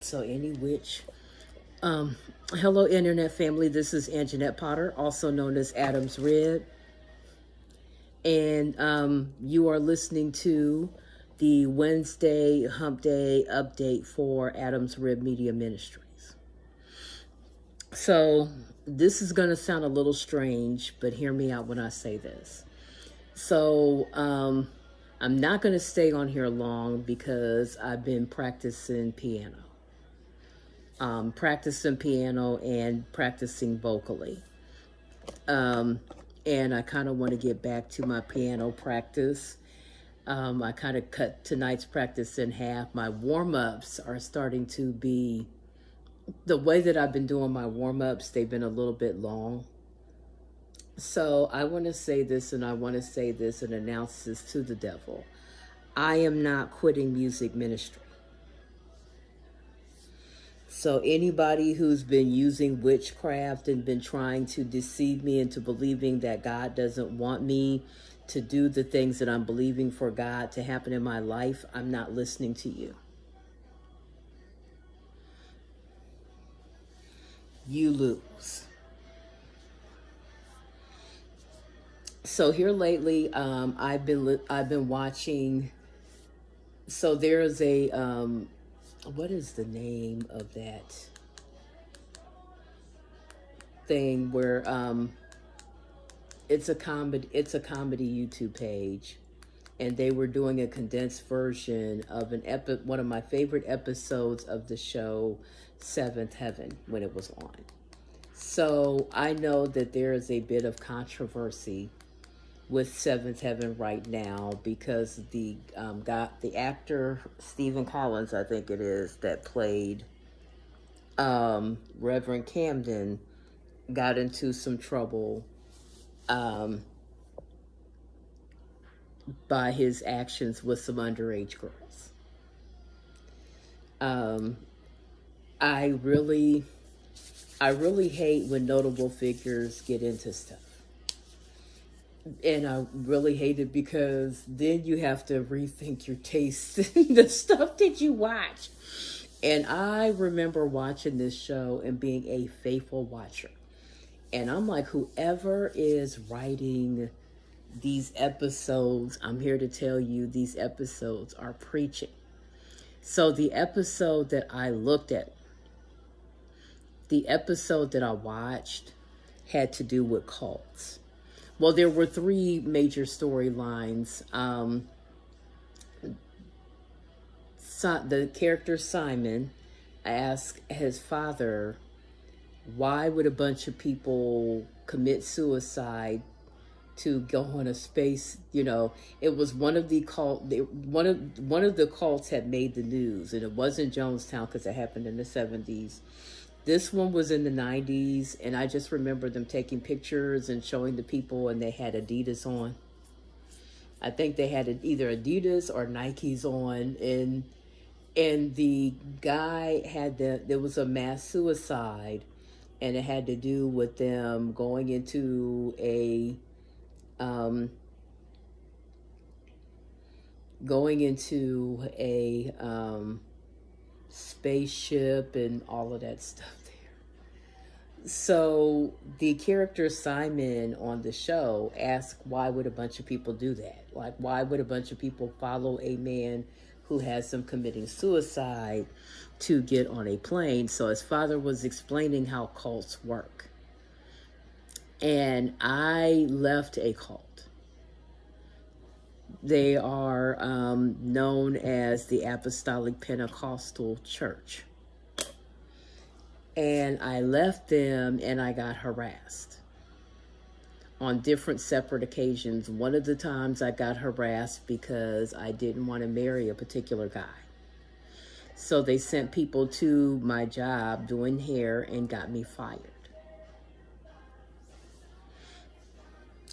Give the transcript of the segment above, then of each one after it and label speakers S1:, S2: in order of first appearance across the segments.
S1: So any which, um, hello internet family. This is Anjanette Potter, also known as Adam's Rib, and you are listening to the Wednesday Hump Day update for Adam's Rib Media Ministries. So this is going to sound a little strange, but hear me out when I say this. So I'm not going to stay on here long because I've been practicing piano. Practicing piano and practicing vocally. And I kind of want to get back to my piano practice. I kind of cut tonight's practice in half. My warm-ups are starting to be, the way that I've been doing my warm-ups, they've been a little bit long. So I want to say this, and I want to say this and announce this to the devil. I am not quitting music ministry. So anybody who's been using witchcraft and been trying to deceive me into believing that God doesn't want me to do the things that I'm believing for God to happen in my life, I'm not listening to you. You lose. So here lately, I've been watching. So there's a what is the name of that thing where it's a comedy YouTube page, and they were doing a condensed version of one of my favorite episodes of the show Seventh Heaven when it was on. So I know that there is a bit of controversy with Seventh Heaven right now because the actor Stephen Collins, I think it is, that played Reverend Camden, got into some trouble by his actions with some underage girls. I really hate when notable figures get into stuff. And I really hate it because then you have to rethink your taste in the stuff that you watch. And I remember watching this show and being a faithful watcher. And I'm like, whoever is writing these episodes, I'm here to tell you these episodes are preaching. So the episode that I looked at, the episode that I watched had to do with cults. Well, there were three major storylines. The character Simon asked his father, why would a bunch of people commit suicide to go on a space? It was one of the cults had made the news, and it wasn't Jonestown because it happened in the 70s. This one was in the 90s, and I just remember them taking pictures and showing the people, and they had Adidas on. I think they had either Adidas or Nikes on, and the guy there was a mass suicide, and it had to do with them going into a spaceship and all of that stuff there. So the character Simon on the show asked, why would a bunch of people do that? Like, why would a bunch of people follow a man who has them committing suicide to get on a plane? So his father was explaining how cults work. And I left a cult. They are known as the Apostolic Pentecostal Church. And I left them and I got harassed on different separate occasions. One of the times I got harassed because I didn't want to marry a particular guy. So they sent people to my job doing hair and got me fired.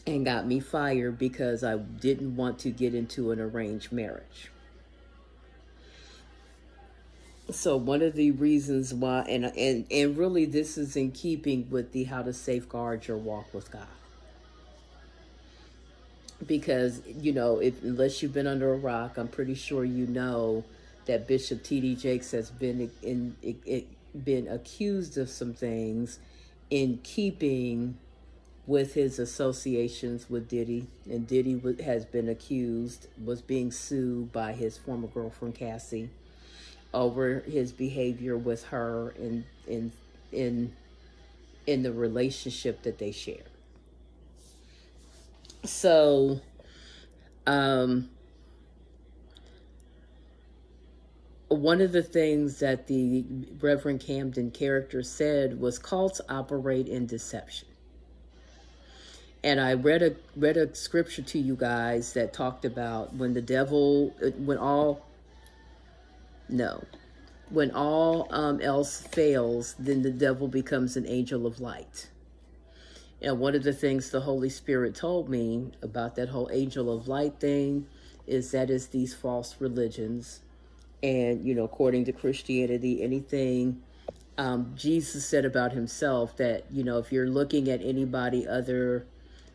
S1: And got me fired because I didn't want to get into an arranged marriage. So one of the reasons why, and really this is in keeping with the how to safeguard your walk with God. Because, unless you've been under a rock, I'm pretty sure you know that Bishop T.D. Jakes has been been accused of some things in keeping with his associations with Diddy, and Diddy has been accused, was being sued by his former girlfriend Cassie over his behavior with her in the relationship that they share. So, one of the things that the Reverend Camden character said was cults operate in deception. And I read a scripture to you guys that talked about when all else fails, then the devil becomes an angel of light. And one of the things the Holy Spirit told me about that whole angel of light thing is that is these false religions. And, according to Christianity, anything Jesus said about himself that, if you're looking at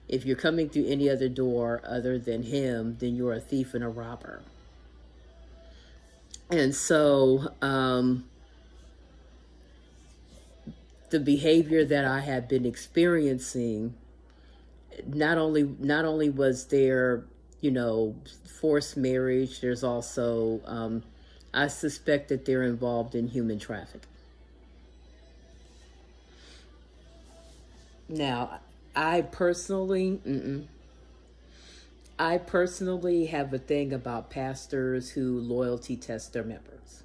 S1: if you're coming through any other door other than him, then you're a thief and a robber. And so the behavior that I have been experiencing, not only was there, forced marriage, there's also, I suspect that they're involved in human trafficking. Now, I personally have a thing about pastors who loyalty test their members.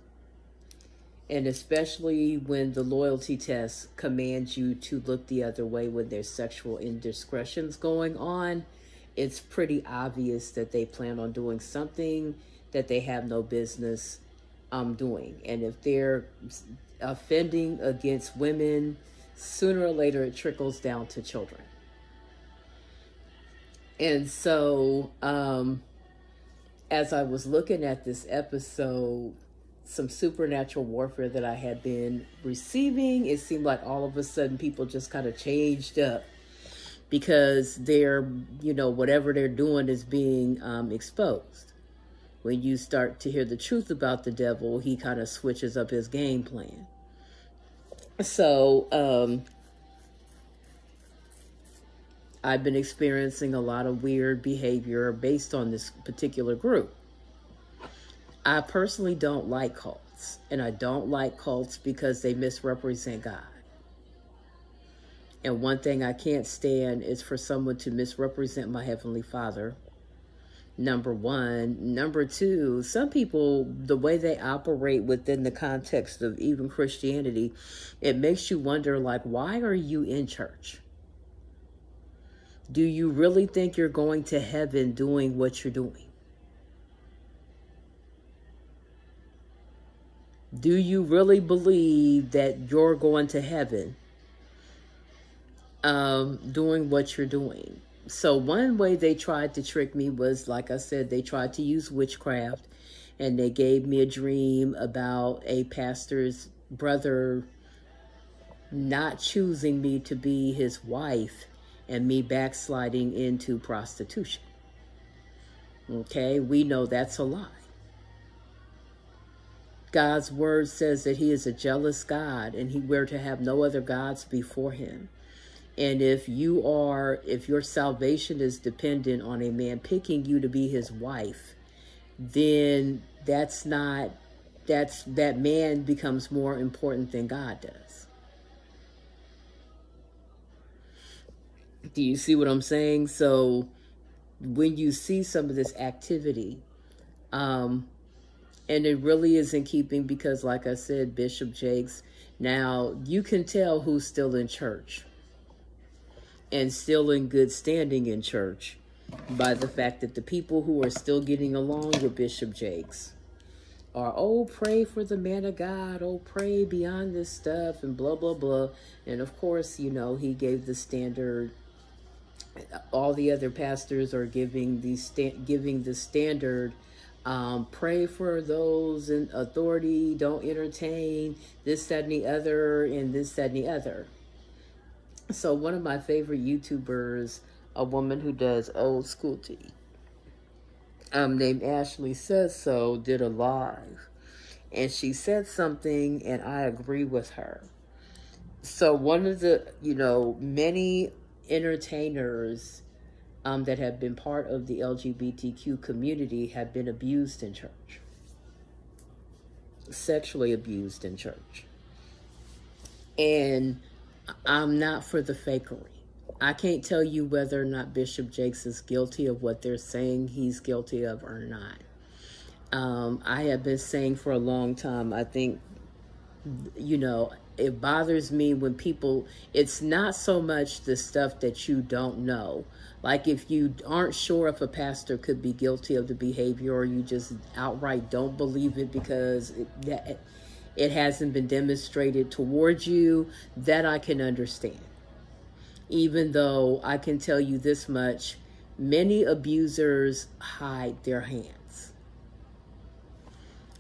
S1: And especially when the loyalty test commands you to look the other way when there's sexual indiscretions going on, it's pretty obvious that they plan on doing something that they have no business doing. And if they're offending against women, sooner or later it trickles down to children. And so, as I was looking at this episode, some supernatural warfare that I had been receiving, it seemed like all of a sudden people just kind of changed up because they're, whatever they're doing is being exposed. When you start to hear the truth about the devil, he kind of switches up his game plan. So, I've been experiencing a lot of weird behavior based on this particular group. I personally don't like cults, and I don't like cults because they misrepresent God. And one thing I can't stand is for someone to misrepresent my Heavenly Father. Number one. Number two, some people, the way they operate within the context of even Christianity, it makes you wonder, why are you in church? Do you really think you're going to heaven doing what you're doing? Do you really believe that you're going to heaven doing what you're doing? So one way they tried to trick me was, like I said, they tried to use witchcraft, and they gave me a dream about a pastor's brother not choosing me to be his wife and me backsliding into prostitution. Okay, we know that's a lie. God's word says that he is a jealous God, and we're to have no other gods before him. And if your salvation is dependent on a man picking you to be his wife, then that man becomes more important than God does. Do you see what I'm saying? So when you see some of this activity, and it really is in keeping because, like I said, Bishop Jakes, now you can tell who's still in church and still in good standing in church by the fact that the people who are still getting along with Bishop Jakes are, pray for the man of God, pray beyond this stuff, and blah, blah, blah. And of course, he gave the standard. All the other pastors are giving the standard, pray for those in authority, don't entertain this, that, and the other, and this, that, and the other. So one of my favorite YouTubers, a woman who does old school tea, named Ashley Says So, did a live. and she said something, and I agree with her. So one of the, many entertainers that have been part of the LGBTQ community have been abused in church, sexually abused in church. And I'm not for the fakery. I can't tell you whether or not Bishop Jakes is guilty of what they're saying he's guilty of or not. I have been saying for a long time, I think, it bothers me when people, it's not so much the stuff that you don't know. Like if you aren't sure if a pastor could be guilty of the behavior, or you just outright don't believe it because it hasn't been demonstrated towards you, that I can understand. Even though I can tell you this much, many abusers hide their hands.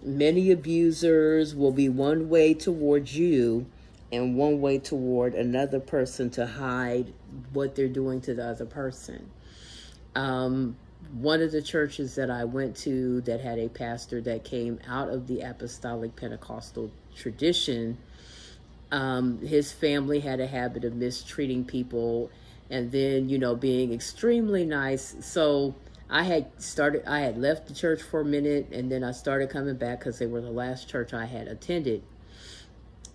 S1: Many abusers will be one way towards you and one way toward another person to hide what they're doing to the other person. One of the churches that I went to that had a pastor that came out of the apostolic Pentecostal tradition, his family had a habit of mistreating people and then, being extremely nice. So I had left the church for a minute, and then I started coming back because they were the last church I had attended.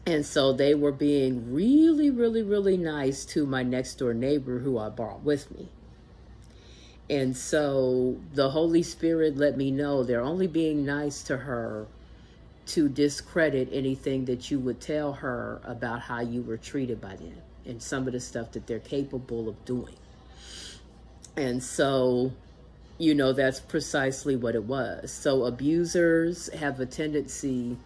S1: And so they were being really, really, really nice to my next door neighbor who I brought with me. And so the Holy Spirit let me know they're only being nice to her to discredit anything that you would tell her about how you were treated by them and some of the stuff that they're capable of doing. And so, that's precisely what it was. So abusers have a tendency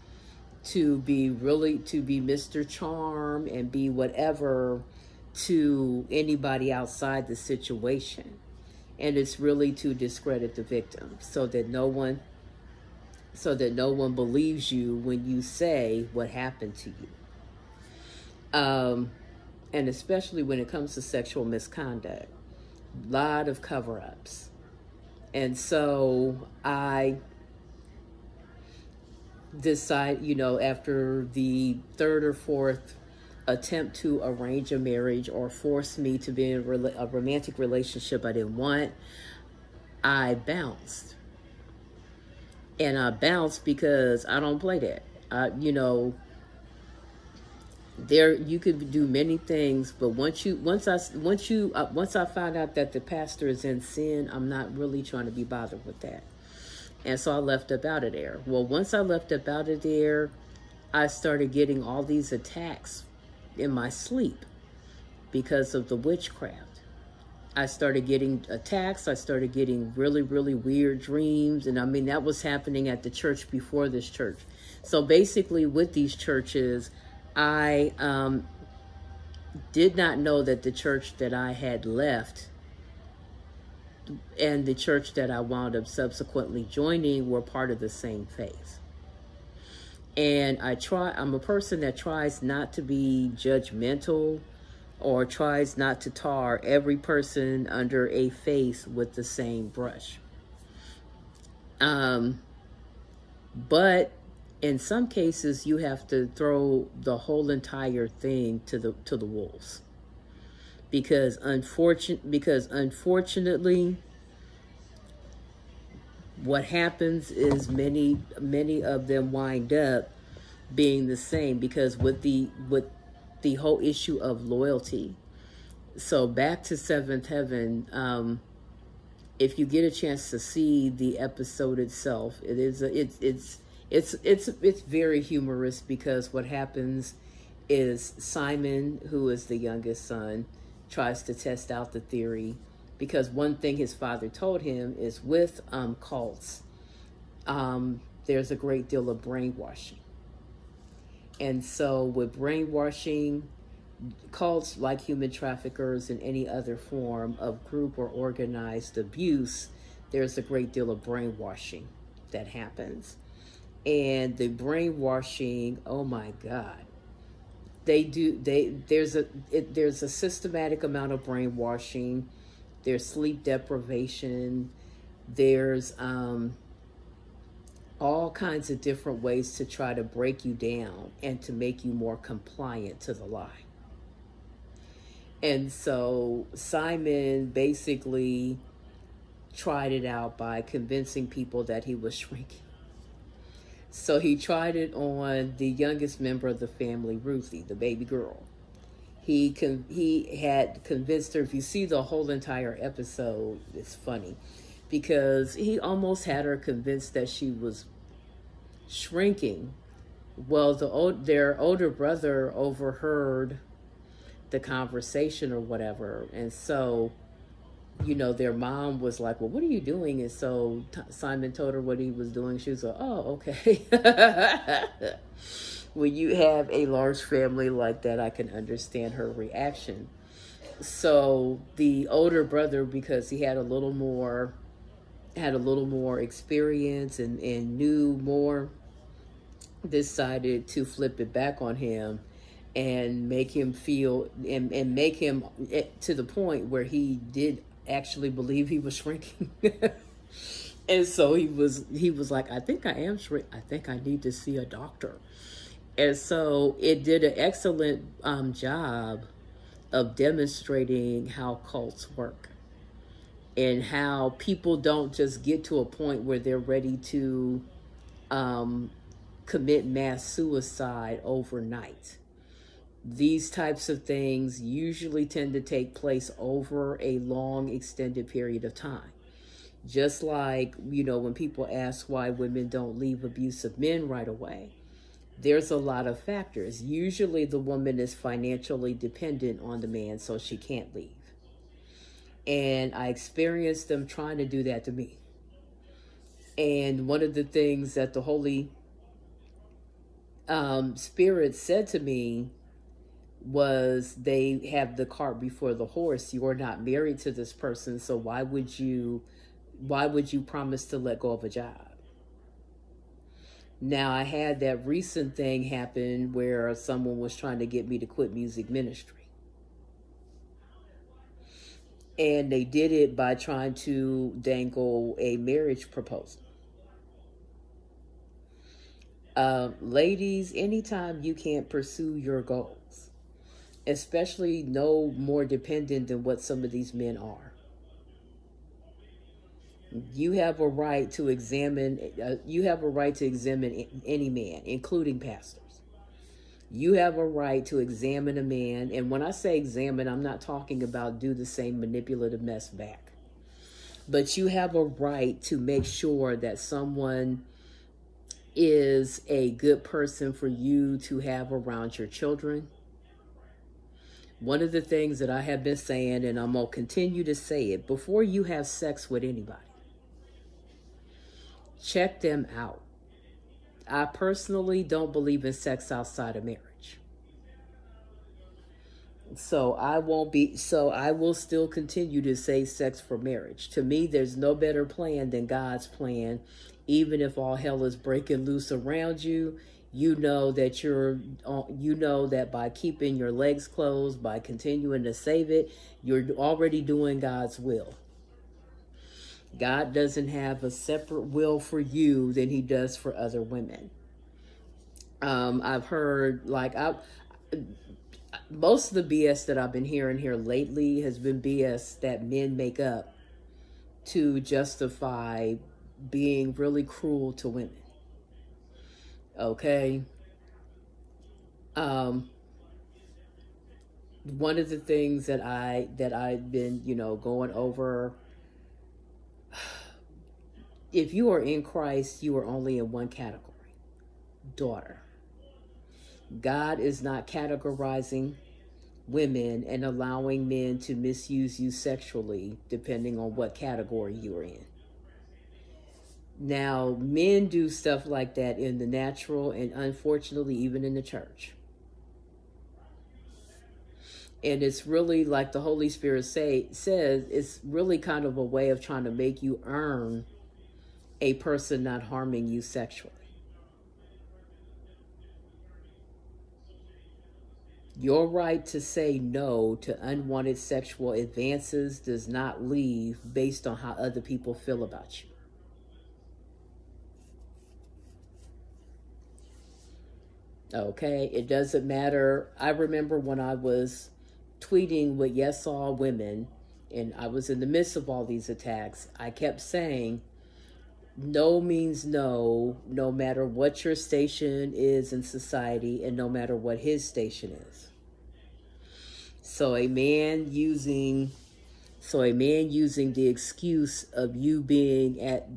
S1: to be Mr. Charm and be whatever to anybody outside the situation. And it's really to discredit the victim so that no one believes you when you say what happened to you. And especially when it comes to sexual misconduct, a lot of cover-ups. And so I decide, after the third or fourth attempt to arrange a marriage or force me to be in a romantic relationship I didn't want, I bounced. And I bounced because I don't play that. You could do many things, but once I find out that the pastor is in sin, I'm not really trying to be bothered with that. And so I left up out of there. Well, once I left up out of there, I started getting all these attacks in my sleep because of the witchcraft. I started getting attacks. I started getting really, really weird dreams. And that was happening at the church before this church. So basically with these churches, I did not know that the church that I had left and the church that I wound up subsequently joining were part of the same faith. And I'm a person that tries not to be judgmental or tries not to tar every person under a faith with the same brush. But in some cases, you have to throw the whole entire thing to the wolves. Because unfortunately, what happens is many of them wind up being the same, because with the whole issue of loyalty. So back to Seventh Heaven, if you get a chance to see the episode itself, it's very humorous, because what happens is Simon, who is the youngest son, tries to test out the theory, because one thing his father told him is with cults, there's a great deal of brainwashing. And so with brainwashing, cults, like human traffickers and any other form of group or organized abuse, there's a great deal of brainwashing that happens. And the brainwashing, oh my God, there's a systematic amount of brainwashing. There's sleep deprivation. There's all kinds of different ways to try to break you down and to make you more compliant to the lie. And so Simon basically tried it out by convincing people that he was shrinking. So he tried it on the youngest member of the family, Ruthie, the baby girl. He had convinced her. If you see the whole entire episode, it's funny because he almost had her convinced that she was shrinking. Well, their older brother overheard the conversation or whatever, and so their mom was like, well, what are you doing? And so Simon told her what he was doing. She was like, oh, okay. When you have a large family like that, I can understand her reaction. So the older brother, because he had a little more experience and knew more, decided to flip it back on him and make him feel and make him to the point where he did actually believe he was shrinking. And so he was like, I think I am shrink. I think I need to see a doctor. And so it did an excellent job of demonstrating how cults work and how people don't just get to a point where they're ready to commit mass suicide overnight. These types of things usually tend to take place over a long, extended period of time. Just like, when people ask why women don't leave abusive men right away, there's a lot of factors. Usually the woman is financially dependent on the man, so she can't leave. And I experienced them trying to do that to me. And one of the things that the Holy Spirit said to me was, they have the cart before the horse. You are not married to this person, so why would you promise to let go of a job? Now, I had that recent thing happen where someone was trying to get me to quit music ministry. And they did it by trying to dangle a marriage proposal. Ladies, anytime you can't pursue your goals, especially no more dependent than what some of these men are, you have a right to examine any man, including pastors. You have a right to examine a man. And when I say examine, I'm not talking about do the same manipulative mess back. But you have a right to make sure that someone is a good person for you to have around your children. One of the things that I have been saying, and I'm going to continue to say it, before you have sex with anybody, check them out. I personally don't believe in sex outside of marriage. So I will still continue to say sex for marriage. To me, there's no better plan than God's plan. Even if all hell is breaking loose around you, you know that by keeping your legs closed, by continuing to save it, you're already doing God's will. God doesn't have a separate will for you than he does for other women. I've heard, most of the BS that I've been hearing here lately has been BS that men make up to justify being really cruel to women. Okay? One of the things that I've been, going over, if you are in Christ, you are only in one category: daughter. God is not categorizing women and allowing men to misuse you sexually depending on what category you are in. Now, men do stuff like that in the natural and unfortunately even in the church. And it's really, like the Holy Spirit says, it's really kind of a way of trying to make you earn a person not harming you sexually. Your right to say no to unwanted sexual advances does not leave based on how other people feel about you. Okay, it doesn't matter. I remember when I was tweeting with Yes All Women, and I was in the midst of all these attacks, I kept saying, no means no, no matter what your station is in society and no matter what his station is. So a man using the excuse of you being at,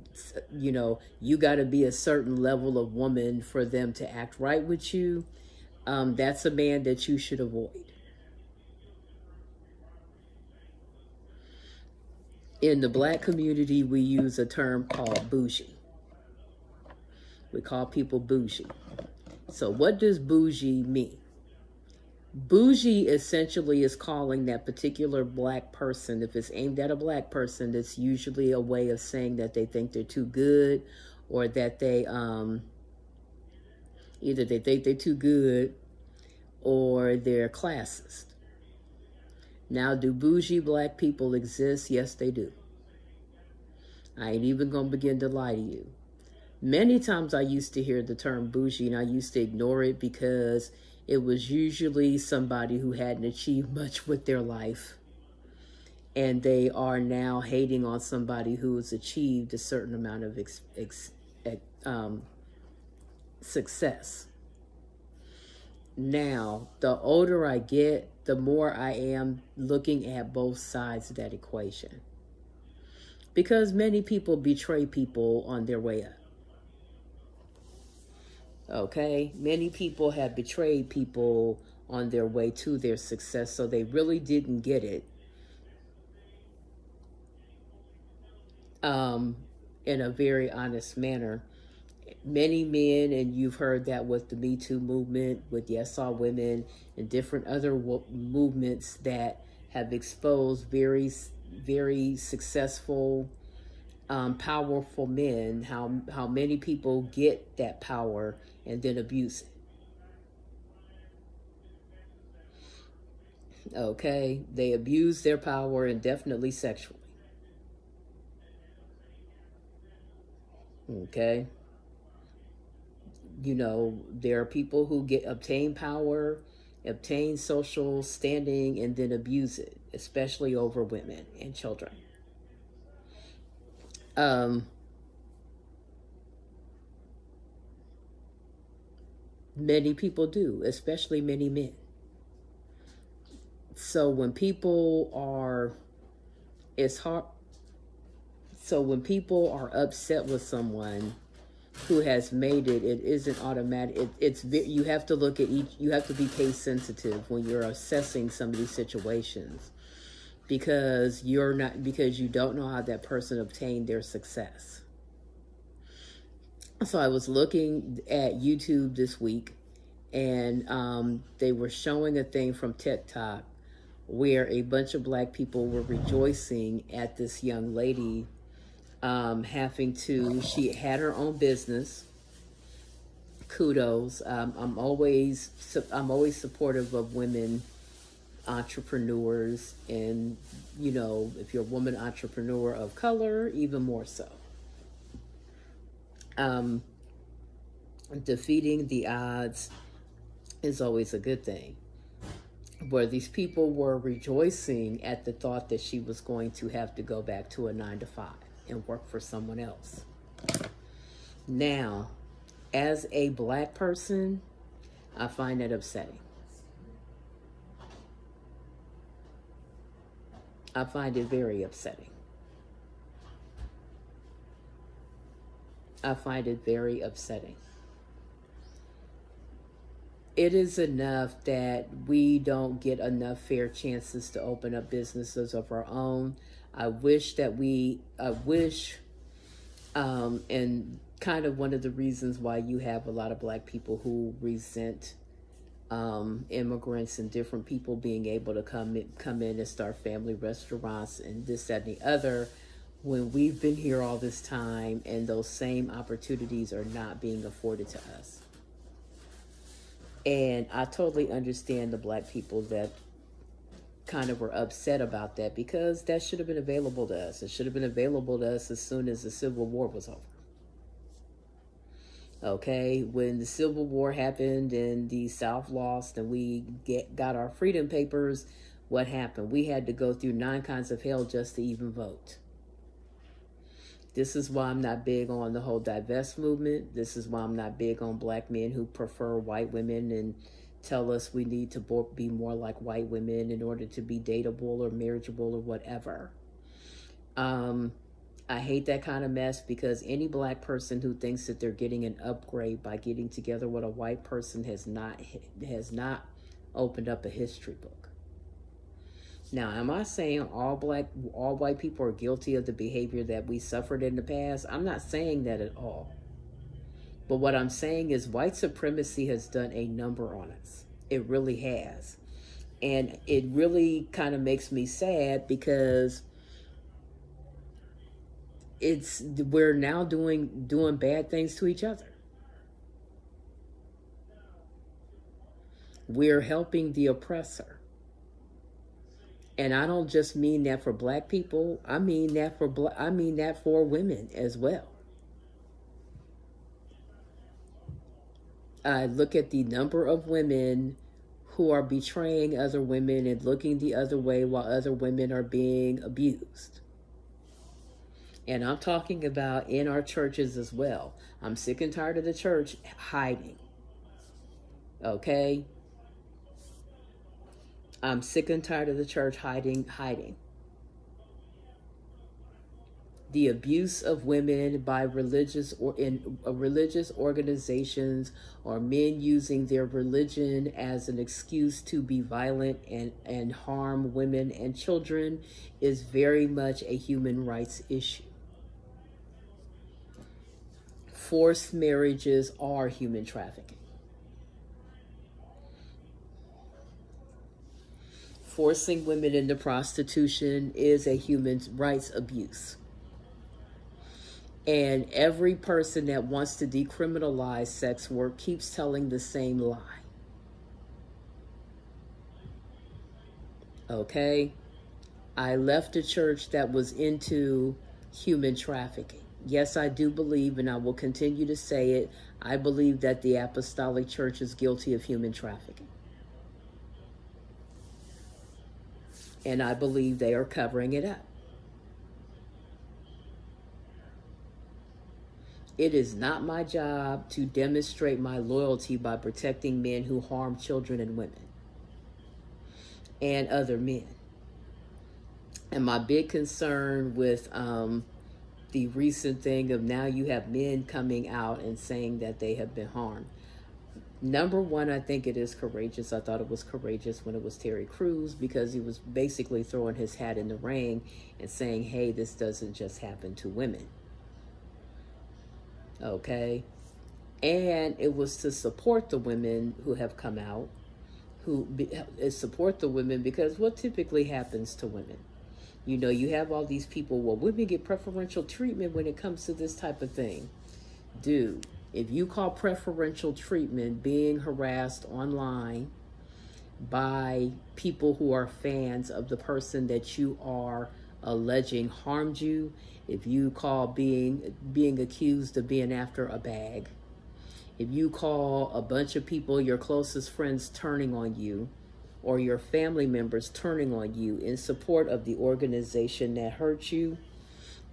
S1: you got to be a certain level of woman for them to act right with you, that's a man that you should avoid. In the black community, we use a term called bougie. We call people bougie. So what does bougie mean? Bougie essentially is calling that particular black person, if it's aimed at a black person, that's usually a way of saying that they think they're too good, or that they either they think they're too good or they're classist. Now, do bougie black people exist? Yes, they do. I ain't even gonna begin to lie to you. Many times I used to hear the term bougie and I used to ignore it because it was usually somebody who hadn't achieved much with their life, and they are now hating on somebody who has achieved a certain amount of success. Now, the older I get, the more I am looking at both sides of that equation, because many people betray people on their way up. Okay, many people have betrayed people on their way to their success, so they really didn't get it in a very honest manner. Many men, and you've heard that with the Me Too movement, with Yes All Women, and different other movements that have exposed very, very successful, powerful men, how many people get that power and then abuse it. Okay, they abuse their power, and definitely sexually. Okay, there are people who obtain power, obtain social standing, and then abuse it, especially over women and children. Many people do, especially many men. So when people are, it's hard. So when people are upset with someone who has made it, it isn't automatic. You have to look at each. You have to be case sensitive when you're assessing some of these situations, because you don't know how that person obtained their success. So I was looking at YouTube this week, and they were showing a thing from TikTok where a bunch of black people were rejoicing at this young lady she had her own business. Kudos. I'm always supportive of women entrepreneurs, and if you're a woman entrepreneur of color, even more so. Defeating the odds is always a good thing. Where these people were rejoicing at the thought that she was going to have to go back to a 9-to-5 and work for someone else. Now, as a black person, I find that upsetting. I find it very upsetting. I find it very upsetting. It is enough that we don't get enough fair chances to open up businesses of our own. And kind of one of the reasons why you have a lot of black people who resent immigrants and different people being able to come in and start family restaurants and this, that, and the other, when we've been here all this time and those same opportunities are not being afforded to us. And I totally understand the black people that kind of were upset about that, because that should have been available to us. It should have been available to us as soon as the Civil War was over. Okay, when the Civil War happened and the South lost and we got our freedom papers, what happened? We had to go through 9 kinds of hell just to even vote. This is why I'm not big on the whole divest movement. This is why I'm not big on black men who prefer white women and tell us we need to be more like white women in order to be dateable or marriageable or whatever. I hate that kind of mess, because any black person who thinks that they're getting an upgrade by getting together with a white person has not opened up a history book. Now, am I saying all white people are guilty of the behavior that we suffered in the past? I'm not saying that at all. But what I'm saying is white supremacy has done a number on us. It really has. And it really kind of makes me sad, because we're now doing bad things to each other. We're helping the oppressor. And I don't just mean that for black people. I mean that for women as well. I look at the number of women who are betraying other women and looking the other way while other women are being abused. And I'm talking about in our churches as well. I'm sick and tired of the church hiding. Okay? I'm sick and tired of the church hiding. The abuse of women by religious organizations, or men using their religion as an excuse to be violent and harm women and children, is very much a human rights issue. Forced marriages are human trafficking. Forcing women into prostitution is a human rights abuse. And every person that wants to decriminalize sex work keeps telling the same lie. Okay? I left a church that was into human trafficking. Yes, I do believe, and I will continue to say it, I believe that the Apostolic Church is guilty of human trafficking. And I believe they are covering it up. It is not my job to demonstrate my loyalty by protecting men who harm children and women and other men. And my big concern with the recent thing of now you have men coming out and saying that they have been harmed. Number one, I think it is courageous. I thought it was courageous when it was Terry Crews, because he was basically throwing his hat in the ring and saying, hey, this doesn't just happen to women. Okay? And it was to support the women who have come out, support the women, because what typically happens to women? You know, you have all these people, well, women get preferential treatment when it comes to this type of thing. Dude, if you call preferential treatment being harassed online by people who are fans of the person that you are alleging harmed you, if you call being accused of being after a bag, if you call a bunch of people, your closest friends, turning on you, or your family members turning on you in support of the organization that hurt you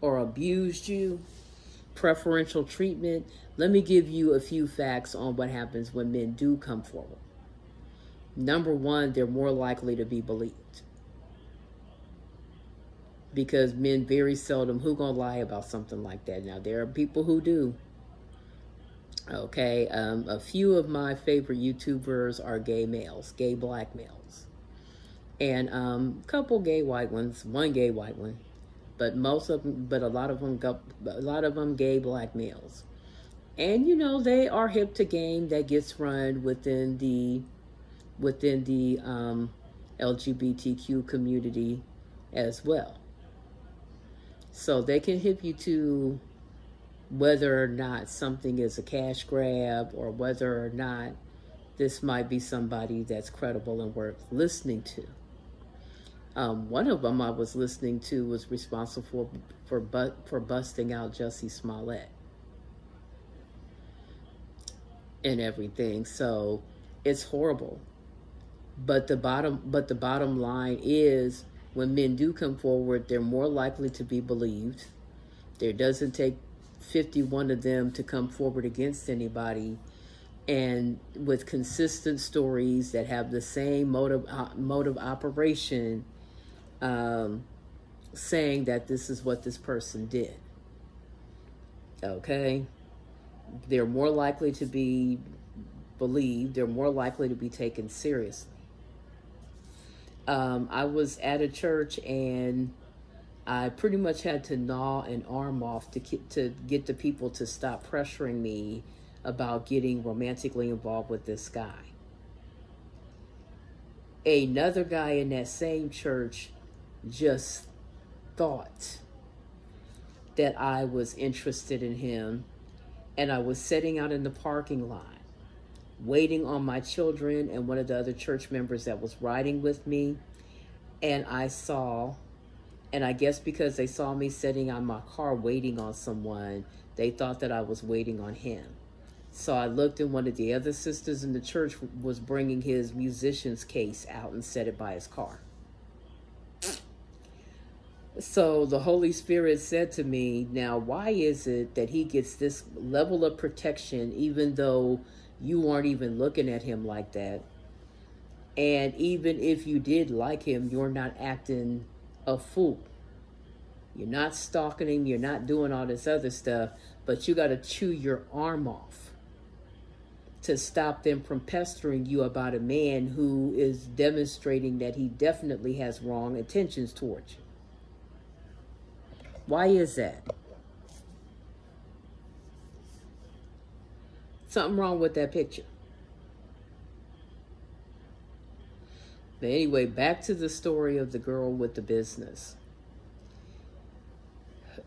S1: or abused you, preferential treatment, let me give you a few facts on what happens when men do come forward. Number one, they're more likely to be believed. Because men very seldom, who gonna lie about something like that? Now, there are people who do. Okay, a few of my favorite YouTubers are gay males, gay black males. And a couple gay white ones, one gay white one. But a lot of them gay black males. And you know, they are hip to game that gets run within the LGBTQ community as well. So they can hip you to whether or not something is a cash grab, or whether or not this might be somebody that's credible and worth listening to. One of them I was listening to was responsible for busting out Jussie Smollett. and everything. So it's horrible. But the bottom line is, when men do come forward, they're more likely to be believed. There doesn't take 51 of them to come forward against anybody, and with consistent stories that have the same mode of operation, um, saying that this is what this person did. Okay, they're more likely to be believed. They're more likely to be taken seriously. I was at a church, and I pretty much had to gnaw an arm off to get the people to stop pressuring me about getting romantically involved with this guy. Another guy in that same church just thought that I was interested in him, and I was sitting out in the parking lot waiting on my children and one of the other church members that was riding with me, and I guess because they saw me sitting on my car waiting on someone, they thought that I was waiting on him. So I looked, and one of the other sisters in the church was bringing his musician's case out and set it by his car. So the Holy Spirit said to me, now, why is it that he gets this level of protection even though you aren't even looking at him like that? And even if you did like him, you're not acting a fool. You're not stalking him. You're not doing all this other stuff, but you got to chew your arm off to stop them from pestering you about a man who is demonstrating that he definitely has wrong intentions towards you. Why is that? Something wrong with that picture. But anyway, back to the story of the girl with the business.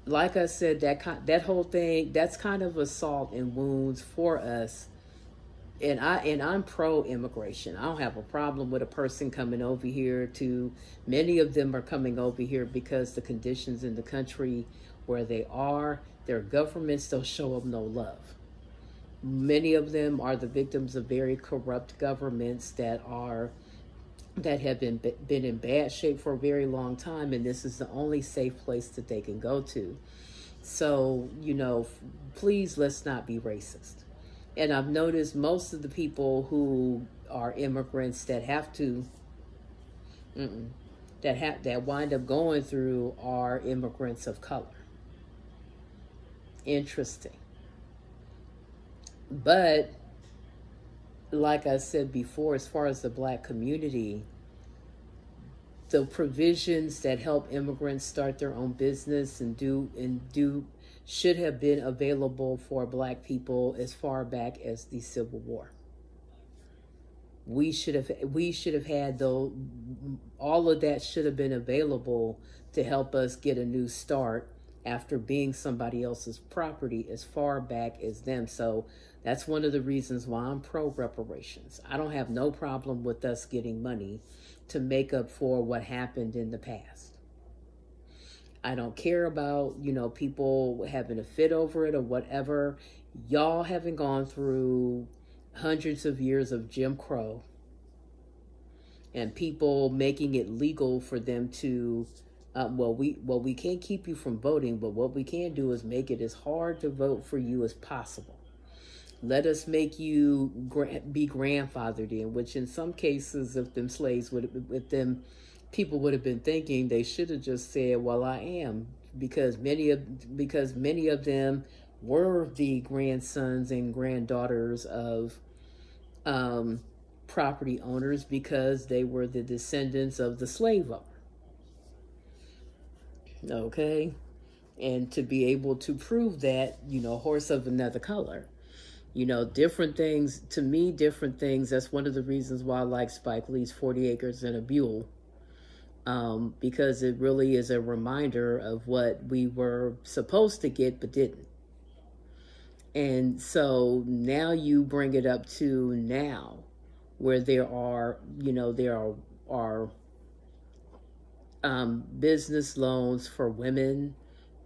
S1: Like I said, that whole thing, that's kind of a salt and wounds for us. And I'm pro immigration. I don't have a problem with a person coming over here. Many of them are coming over here because the conditions in the country where they are, their governments don't show them no love. Many of them are the victims of very corrupt governments that have been in bad shape for a very long time, and this is the only safe place that they can go to. So, please, let's not be racist. And I've noticed most of the people who are immigrants that that wind up going through are immigrants of color. Interesting. But like I said before, as far as the Black community, the provisions that help immigrants start their own business and do should have been available for Black people as far back as the Civil War. We should have had all of that should have been available to help us get a new start after being somebody else's property as far back as them. So that's one of the reasons why I'm pro reparations. I don't have no problem with us getting money to make up for what happened in the past. I don't care about, people having a fit over it or whatever. Y'all haven't gone through hundreds of years of Jim Crow and people making it legal for them to, we can't keep you from voting, but what we can do is make it as hard to vote for you as possible. Let us make you be grandfathered in, which in some cases, if people would have been thinking, they should have just said, well, I am, because many of them were the grandsons and granddaughters of property owners because they were the descendants of the slave owner. Okay? And to be able to prove that, horse of another color. Different things, to me, different things. That's one of the reasons why I like Spike Lee's 40 Acres and a Mule. Because it really is a reminder of what we were supposed to get but didn't. And so now you bring it up to now, where there are business loans for women,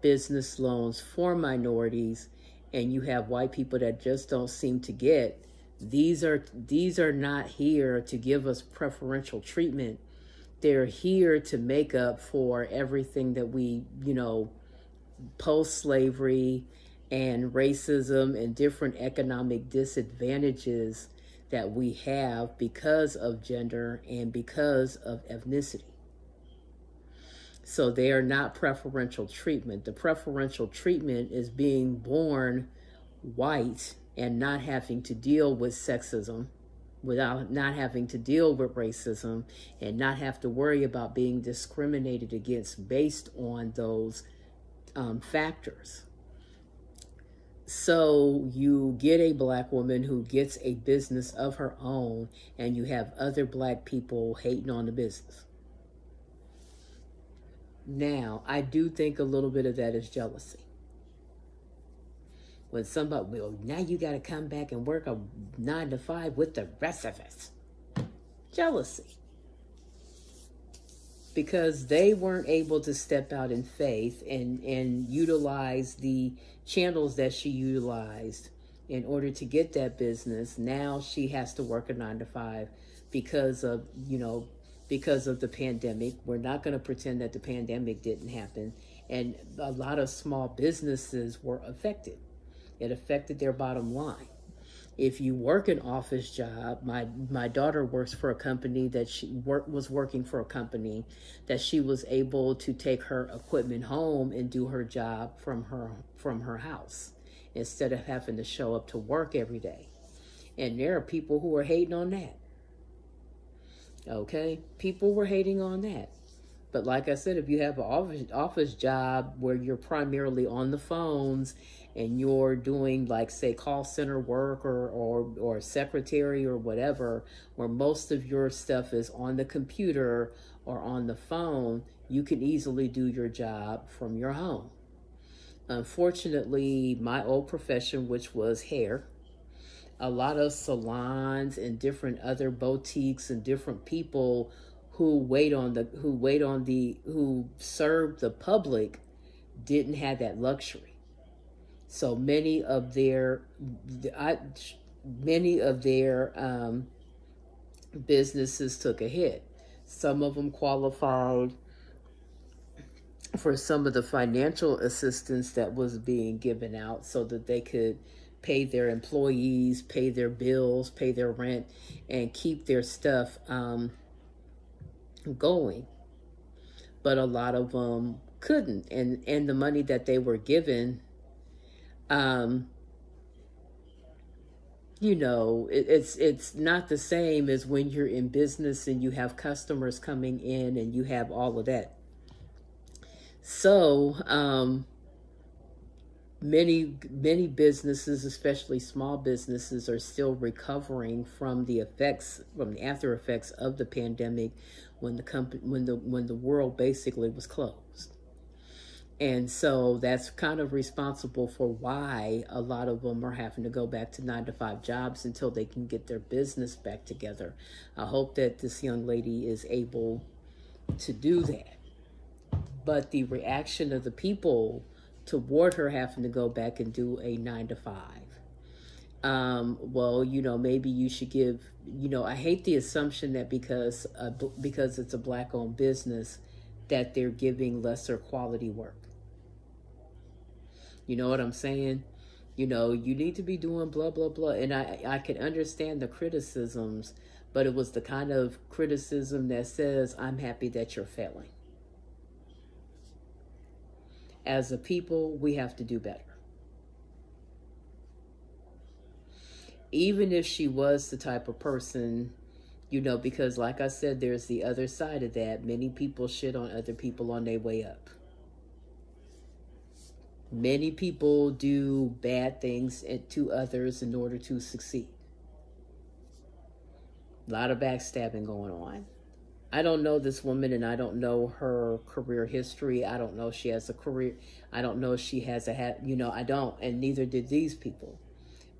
S1: business loans for minorities, and you have white people that just don't seem to get These are not here to give us preferential treatment. They're here to make up for everything that we, post-slavery and racism and different economic disadvantages that we have because of gender and because of ethnicity. So they are not preferential treatment. The preferential treatment is being born white and not having to deal with sexism, without not having to deal with racism, and not have to worry about being discriminated against based on those factors. So you get a black woman who gets a business of her own, and you have other black people hating on the business. Now, I do think a little bit of that is jealousy. When somebody, well, now you got to come back and work a 9 to 5 with the rest of us. Jealousy. Because they weren't able to step out in faith and utilize the channels that she utilized in order to get that business. Now she has to work a 9 to 5 because of the pandemic. We're not going to pretend that the pandemic didn't happen. And a lot of small businesses were affected. It affected their bottom line. If you work an office job, my daughter works for a company that was working for a company that she was able to take her equipment home and do her job from her house instead of having to show up to work every day. And there are people who are hating on that. Okay, people were hating on that. But like I said, if you have an office job where you're primarily on the phones and you're doing, like, say, call center work or secretary or whatever, where most of your stuff is on the computer or on the phone, you can easily do your job from your home. Unfortunately, my old profession, which was hair, a lot of salons and different other boutiques and different people who serve the public didn't have that luxury. So many of their businesses took a hit. Some of them qualified for some of the financial assistance that was being given out so that they could pay their employees, pay their bills, pay their rent, and keep their stuff going. But a lot of them couldn't, and the money that they were given, it's not the same as when you're in business and you have customers coming in and you have all of that. So many businesses, especially small businesses, are still recovering from the after effects of the pandemic, when the world basically was closed. And so that's kind of responsible for why a lot of them are having to go back to 9 to 5 jobs until they can get their business back together. I hope that this young lady is able to do that. But the reaction of the people toward her having to go back and do a 9 to 5. Maybe you should give, I hate the assumption that because it's a black-owned business that they're giving lesser quality work. You know what I'm saying? You need to be doing blah, blah, blah. And I can understand the criticisms, but it was the kind of criticism that says, I'm happy that you're failing. As a people, we have to do better. Even if she was the type of person, because like I said, there's the other side of that. Many people shit on other people on their way up. Many people do bad things to others in order to succeed. A lot of backstabbing going on. I don't know this woman, and I don't know her career history. I don't know if she has a career. I don't know if she has I don't, and neither did these people.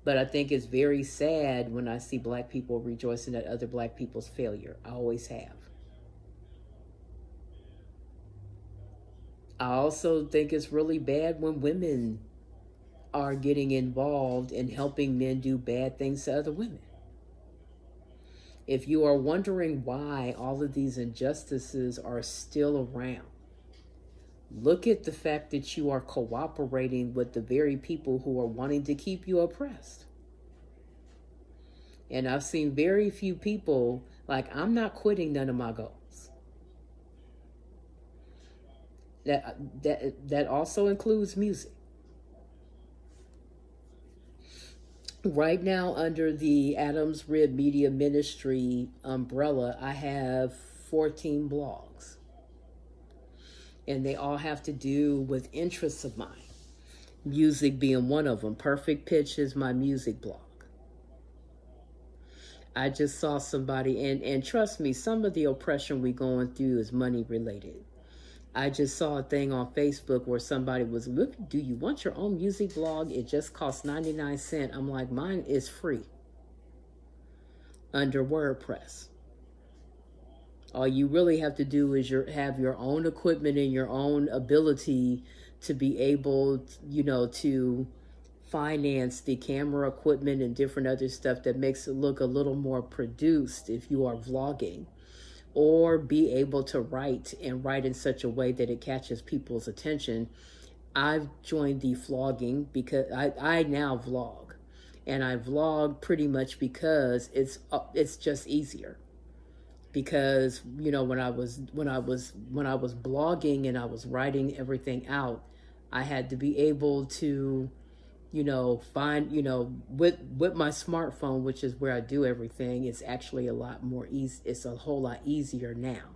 S1: But I think it's very sad when I see black people rejoicing at other black people's failure. I always have. I also think it's really bad when women are getting involved in helping men do bad things to other women. If you are wondering why all of these injustices are still around, look at the fact that you are cooperating with the very people who are wanting to keep you oppressed. And I've seen very few people, like, I'm not quitting none of my goals. That also includes music. Right now, under the Adams Rib Media Ministry umbrella, I have 14 blogs. And they all have to do with interests of mine. Music being one of them. Perfect Pitch is my music blog. I just saw somebody, and trust me, some of the oppression we're going through is money related. I just saw a thing on Facebook where somebody was, look, do you want your own music blog? It just costs 99 cents. I'm like, mine is free under WordPress. All you really have to do is have your own equipment and your own ability to be able, to finance the camera equipment and different other stuff that makes it look a little more produced if you are vlogging, or be able to write in such a way that it catches people's attention. I've joined the vlogging because I now vlog, and I vlog pretty much because it's just easier. Because when I was blogging and I was writing everything out, I had to be able to find, with my smartphone, which is where I do everything, it's actually a lot more easy. It's a whole lot easier now.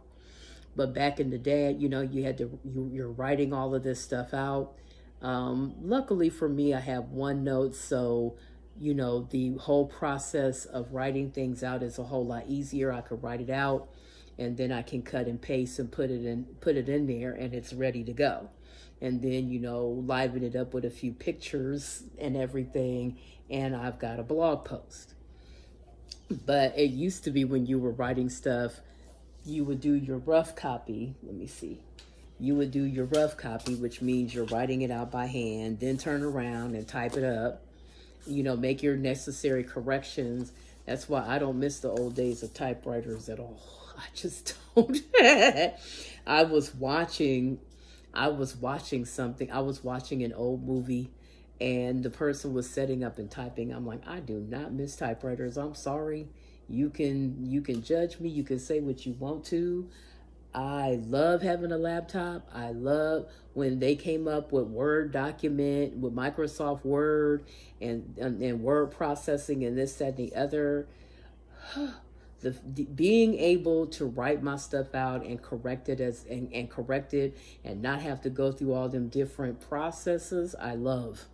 S1: But back in the day, you're writing all of this stuff out. Luckily for me, I have OneNote, so the whole process of writing things out is a whole lot easier. I could write it out, and then I can cut and paste and put it in there, and it's ready to go. And then, liven it up with a few pictures and everything, and I've got a blog post. But it used to be when you were writing stuff, you would do your rough copy. Let me see. You would do your rough copy, which means you're writing it out by hand, then turn around and type it up, make your necessary corrections. That's why I don't miss the old days of typewriters at all. I just don't. I was watching something. I was watching an old movie, and the person was setting up and typing. I'm like, I do not miss typewriters. I'm sorry. You can judge me. You can say what you want to. I love having a laptop. I love when they came up with Word document, with Microsoft Word and word processing and this, that, and the other. Being able to write my stuff out and correct it and not have to go through all them different processes, I love.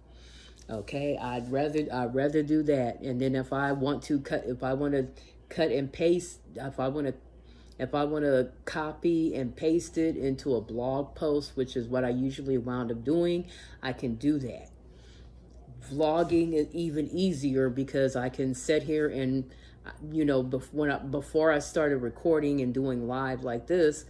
S1: Okay, I'd rather do that. And then if I want to cut and paste, if I want to copy and paste it into a blog post, which is what I usually wound up doing, I can do that. Vlogging is even easier because I can sit here and, before I started recording and doing live like this,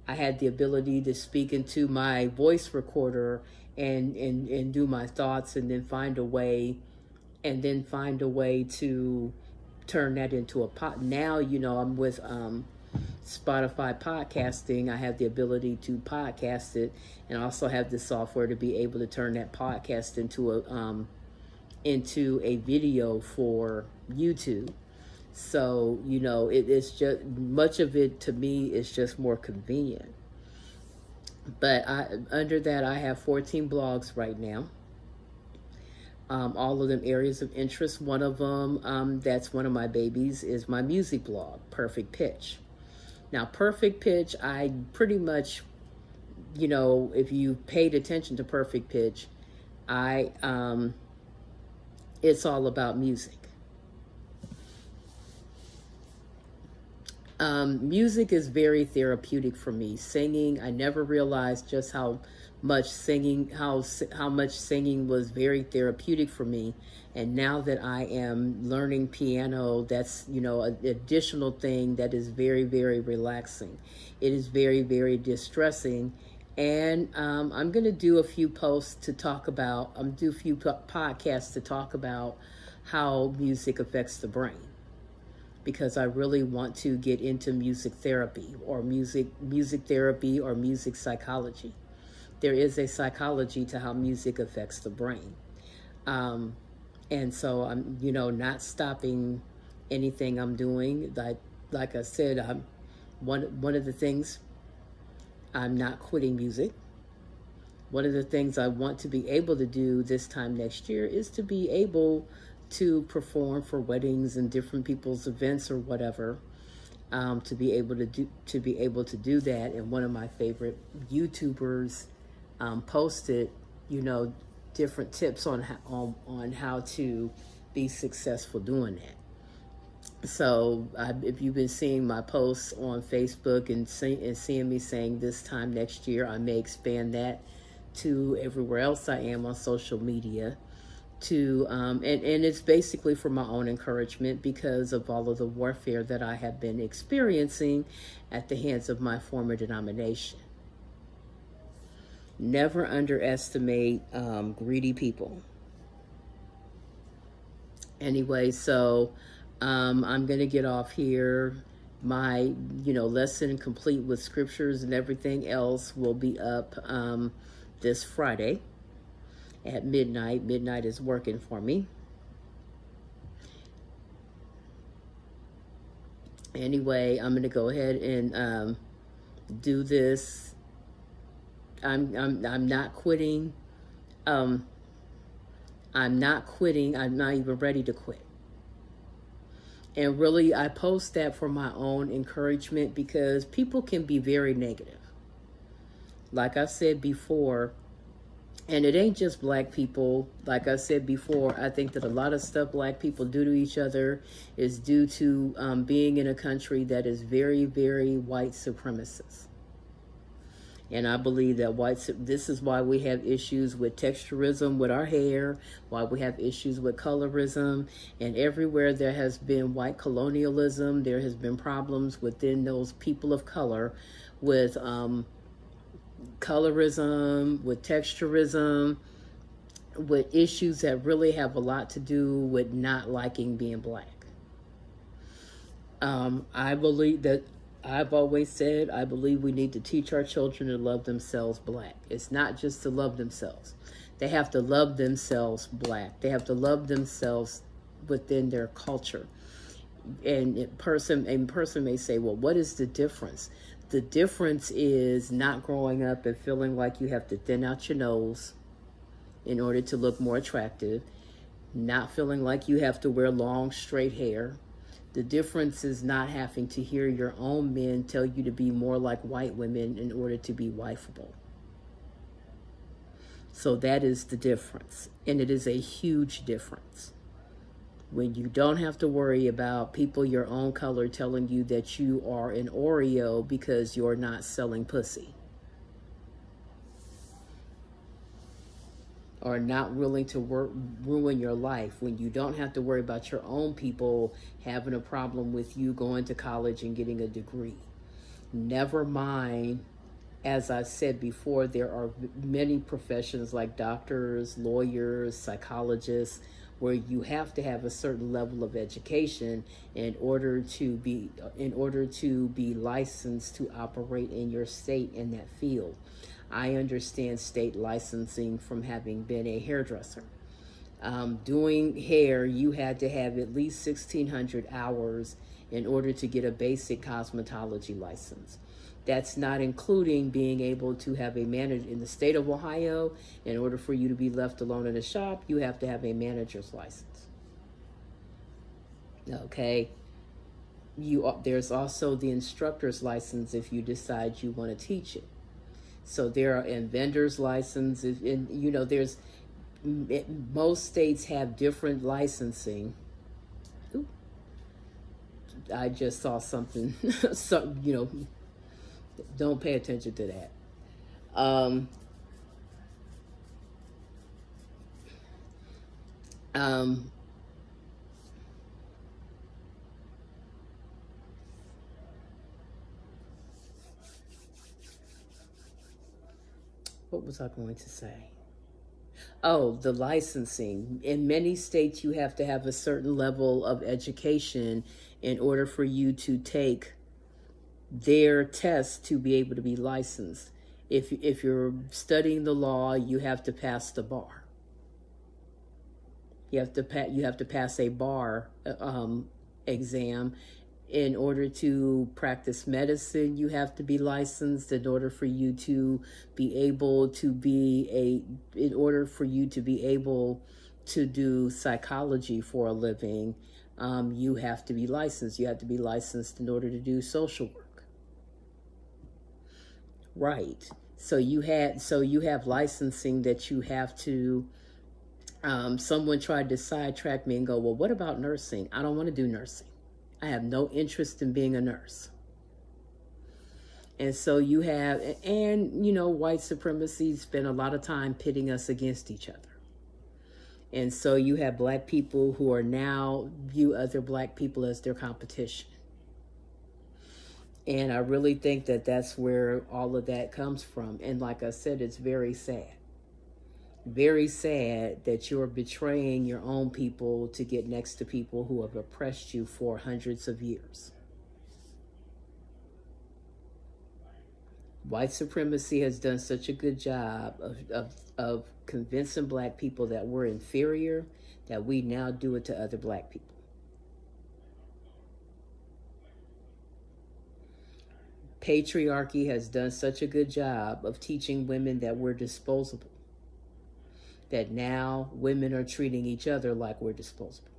S1: I had the ability to speak into my voice recorder and do my thoughts, and then find a way to turn that into a pod. Now, I'm with Spotify podcasting. I have the ability to podcast it, and also have the software to be able to turn that podcast into a video for YouTube. So, it's just, much of it to me is just more convenient. But under that, I have 14 blogs right now. All of them areas of interest. One of them, that's one of my babies, is my music blog, Perfect Pitch. Now, Perfect Pitch, I pretty much, if you paid attention to Perfect Pitch, it's all about music. Music is very therapeutic for me. Singing, I never realized just how much singing was very therapeutic for me. And now that I am learning piano, that's, an additional thing that is very, very relaxing. It is very, very distressing. And I'm going to do a few posts to talk about, do a few podcasts to talk about how music affects the brain. because I really want to get into music therapy or music therapy or music psychology. There is a psychology to how music affects the brain. Um, and so I'm, not stopping anything I'm doing. Like I said, I'm one of the things, I'm not quitting music. One of the things I want to be able to do this time next year is to be able to perform for weddings and different people's events or whatever. To be able to do that. And one of my favorite YouTubers posted, you know, different tips on how to be successful doing that. So if you've been seeing my posts on Facebook and seeing me saying this time next year, I may expand that to everywhere else I am on social media. And it's basically for my own encouragement because of all of the warfare that I have been experiencing at the hands of my former denomination. Never underestimate greedy people. Anyway, so I'm going to get off here. My, lesson complete with scriptures and everything else will be up this Friday at midnight. Midnight is working for me. Anyway, I'm going to go ahead and do this. I'm not quitting. I'm not quitting. I'm not even ready to quit. And really, I post that for my own encouragement because people can be very negative. Like I said before, and it ain't just black people. Like I said before, I think that a lot of stuff black people do to each other is due to being in a country that is very, very white supremacist. And I believe that this is why we have issues with texturism with our hair, why we have issues with colorism, and everywhere there has been white colonialism, there has been problems within those people of color with colorism, with texturism, with issues that really have a lot to do with not liking being black. I believe that I've always said I believe we need to teach our children to love themselves black. It's not just to love themselves. They have to love themselves black. They have to love themselves within their culture. And a person may say, well, what is the difference? The difference is not growing up and feeling like you have to thin out your nose in order to look more attractive, not feeling like you have to wear long, straight hair. The difference is not having to hear your own men tell you to be more like white women in order to be wifeable. So that is the difference. And it is a huge difference. When you don't have to worry about people your own color telling you that you are an Oreo because you're not selling pussy. Or not willing to ruin your life, when you don't have to worry about your own people having a problem with you going to college and getting a degree. Never mind, as I said before, there are many professions like doctors, lawyers, psychologists, where you have to have a certain level of education in order to be licensed to operate in your state in that field. I understand state licensing from having been a hairdresser. Doing hair, you had to have at least 1,600 hours in order to get a basic cosmetology license. That's not including being able to have a manager in the state of Ohio. In order for you to be left alone in a shop, you have to have a manager's license. Okay. There's also the instructor's license if you decide you want to teach it. So there are and vendor's license, there's most states have different licensing. Ooh, I just saw something. Don't pay attention to that. What was I going to say? Oh, the licensing. In many states, you have to have a certain level of education in order for you to take their test to be able to be licensed. If you're studying the law, you have to pass the bar. You have to pass a bar exam. In order to practice medicine, you have to be licensed. In order for you to be able to do psychology for a living, you have to be licensed. You have to be licensed in order to do social work. Right. So you have licensing that you have to. Someone tried to sidetrack me and go, well, what about nursing? I don't want to do nursing. I have no interest in being a nurse. And so white supremacy spend a lot of time pitting us against each other. And so you have black people who are now view other black people as their competition. And I really think that that's where all of that comes from. And like I said, it's very sad. Very sad that you're betraying your own people to get next to people who have oppressed you for hundreds of years. White supremacy has done such a good job of convincing black people that we're inferior, that we now do it to other black people. Patriarchy has done such a good job of teaching women that we're disposable, that now women are treating each other like we're disposable.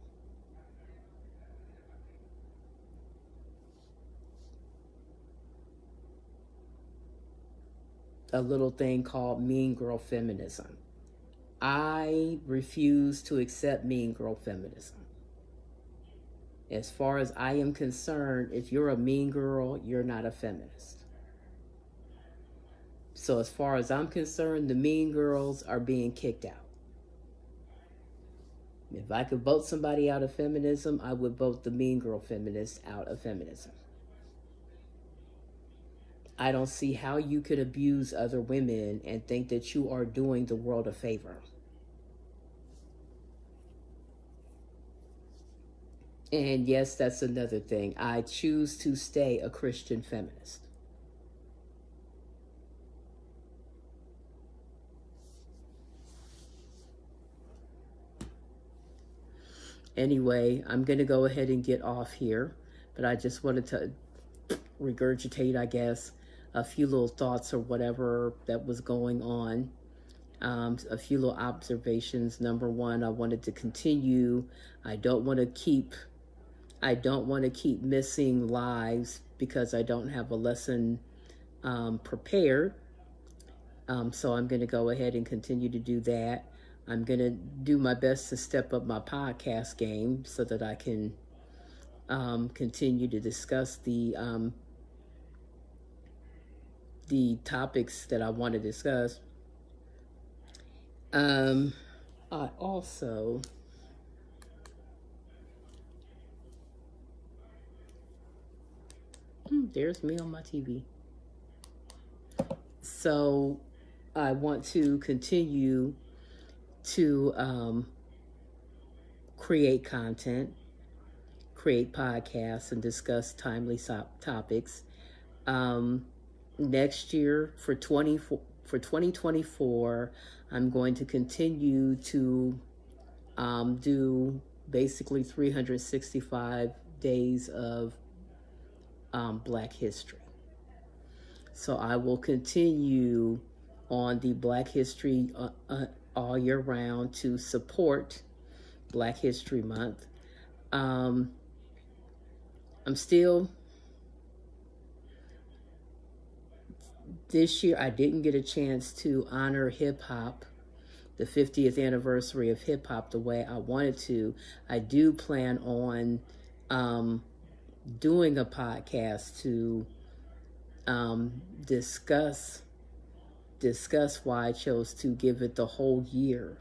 S1: A little thing called mean girl feminism. I refuse to accept mean girl feminism. As far as I am concerned, if you're a mean girl, you're not a feminist. So as far as I'm concerned, the mean girls are being kicked out. If I could vote somebody out of feminism, I would vote the mean girl feminists out of feminism. I don't see how you could abuse other women and think that you are doing the world a favor. And yes, that's another thing. I choose to stay a Christian feminist. Anyway, I'm going to go ahead and get off here, but I just wanted to regurgitate, I guess, a few little thoughts or whatever that was going on. A few little observations. Number one, I wanted to continue. I don't want to keep missing lives because I don't have a lesson prepared. So I'm going to go ahead and continue to do that. I'm going to do my best to step up my podcast game so that I can continue to discuss the topics that I want to discuss. I also there's me on my TV. So I want to continue to create content, create podcasts, and discuss timely topics. Next year for 2024, I'm going to continue to do basically 365 days of Black history. So I will continue on the Black history all year round to support Black History Month. I'm still, this year I didn't get a chance to honor hip hop, the 50th anniversary of hip hop, the way I wanted to. I do plan on doing a podcast to discuss why I chose to give it the whole year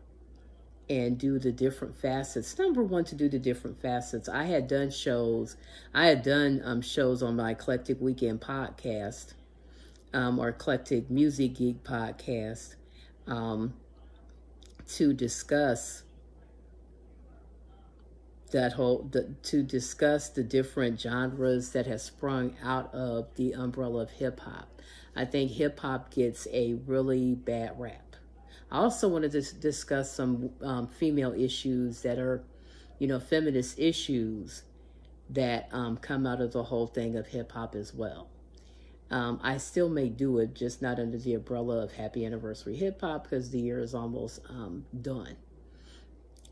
S1: and do the different facets. Number one, to do the different facets. I had done shows on my Eclectic Weekend podcast, or Eclectic Music Geek podcast, to discuss to discuss the different genres that have sprung out of the umbrella of hip hop. I think hip hop gets a really bad rap. I also wanted to discuss some female issues that are, feminist issues that come out of the whole thing of hip hop as well. I still may do it, just not under the umbrella of Happy Anniversary Hip Hop, because the year is almost done.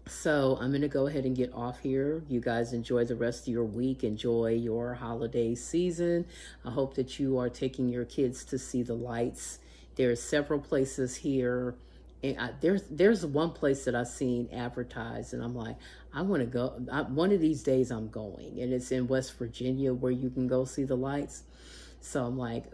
S1: So I'm going to go ahead and get off here. You guys enjoy the rest of your week. Enjoy your holiday season. I hope that you are taking your kids to see the lights. There are several places here. And there's one place that I've seen advertised, and I'm like, I want to go. One of these days I'm going. And it's in West Virginia where you can go see the lights. So I'm like,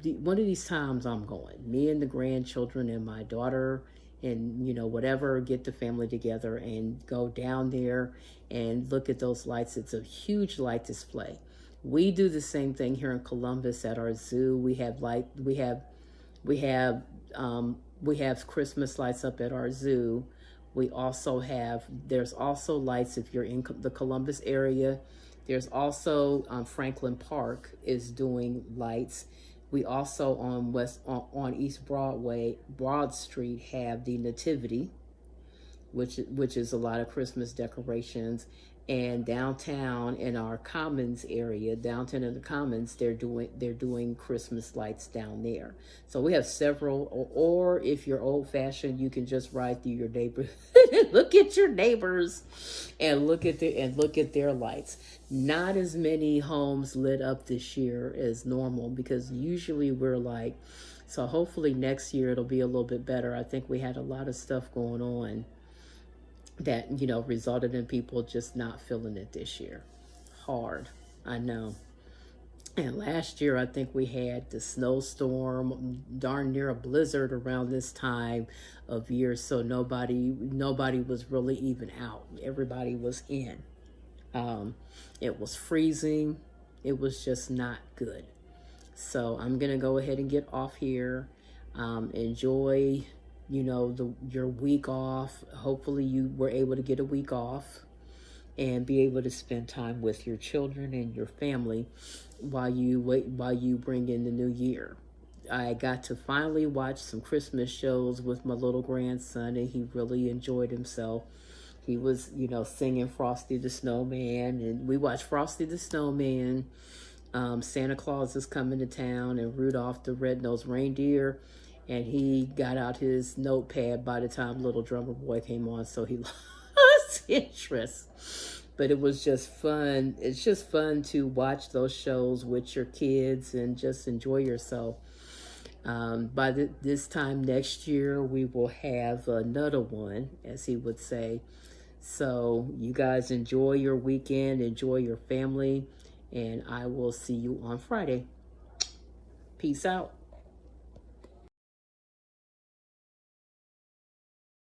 S1: one of these times I'm going. Me and the grandchildren and my daughter and, whatever, get the family together and go down there and look at those lights. It's a huge light display. We do the same thing here in Columbus at our zoo. We have Christmas lights up at our zoo. There's also lights if you're in the Columbus area. There's also Franklin Park is doing lights. We also on East Broad Street have the Nativity, which is a lot of Christmas decorations. And downtown in our Commons area, downtown in the Commons, they're doing Christmas lights down there. So we have several. Or if you're old fashioned, you can just ride through your neighborhood and look at your neighbors and look at their lights. Not as many homes lit up this year as normal, because usually we're like. So hopefully next year it'll be a little bit better. I think we had a lot of stuff going on that, resulted in people just not feeling it this year. Hard, I know. And last year, I think we had the snowstorm, darn near a blizzard around this time of year. So nobody was really even out. Everybody was in. It was freezing. It was just not good. So I'm going to go ahead and get off here. Enjoy your week off. Hopefully you were able to get a week off and be able to spend time with your children and your family while you bring in the new year. I got to finally watch some Christmas shows with my little grandson, and he really enjoyed himself. He was, singing Frosty the Snowman, and we watched Frosty the Snowman. Santa Claus is coming to town, and Rudolph the Red-Nosed Reindeer. And he got out his notepad by the time Little Drummer Boy came on, so he lost interest. But it was just fun. It's just fun to watch those shows with your kids and just enjoy yourself. By this time next year, we will have another one, as he would say. So you guys enjoy your weekend, enjoy your family, and I will see you on Friday. Peace out.